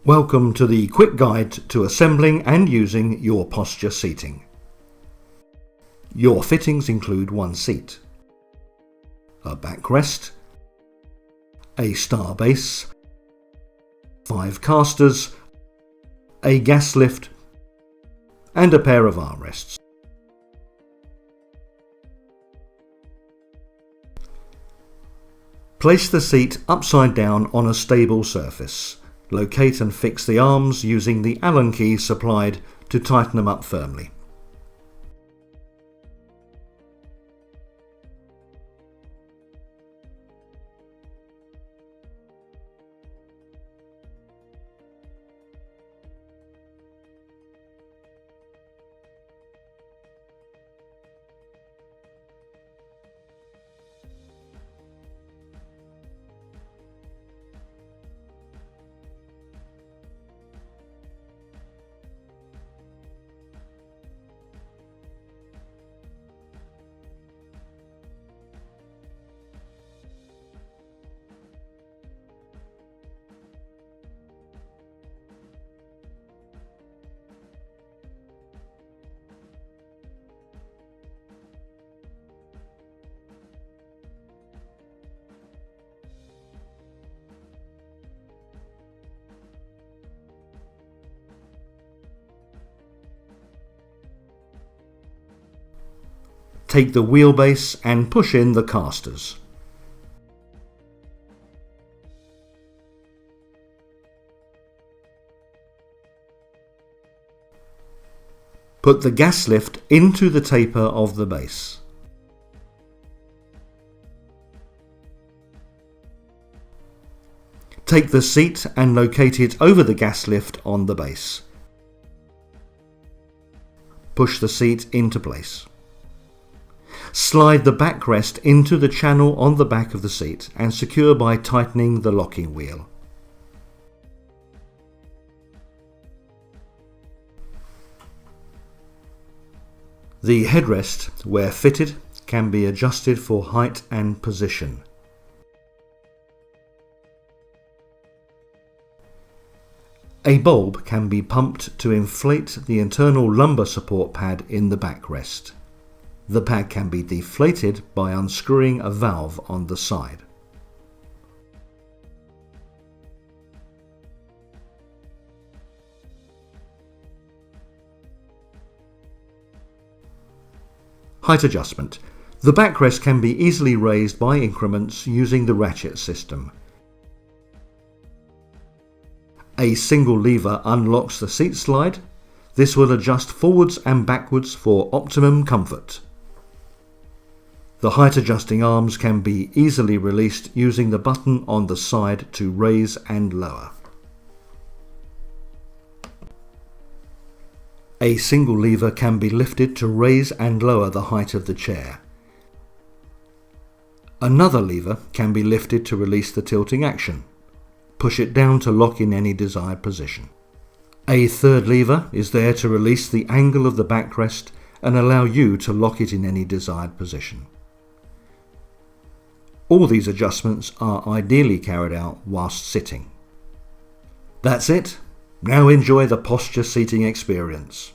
Welcome to the quick guide to assembling and using your posture seating. Your fittings include one seat, a backrest, a star base, 5 casters, a gas lift, and a pair of armrests. Place the seat upside down on a stable surface. Locate and fix the arms using the Allen key supplied to tighten them up firmly. Take the wheelbase and push in the casters. Put the gas lift into the taper of the base. Take the seat and locate it over the gas lift on the base. Push the seat into place. Slide the backrest into the channel on the back of the seat and secure by tightening the locking wheel. The headrest, where fitted, can be adjusted for height and position. A bulb can be pumped to inflate the internal lumbar support pad in the backrest. The pad can be deflated by unscrewing a valve on the side. Height adjustment. The backrest can be easily raised by increments using the ratchet system. A single lever unlocks the seat slide. This will adjust forwards and backwards for optimum comfort. The height adjusting arms can be easily released using the button on the side to raise and lower. A single lever can be lifted to raise and lower the height of the chair. Another lever can be lifted to release the tilting action. Push it down to lock in any desired position. A third lever is there to release the angle of the backrest and allow you to lock it in any desired position. All these adjustments are ideally carried out whilst sitting. That's it. Now enjoy the posture seating experience.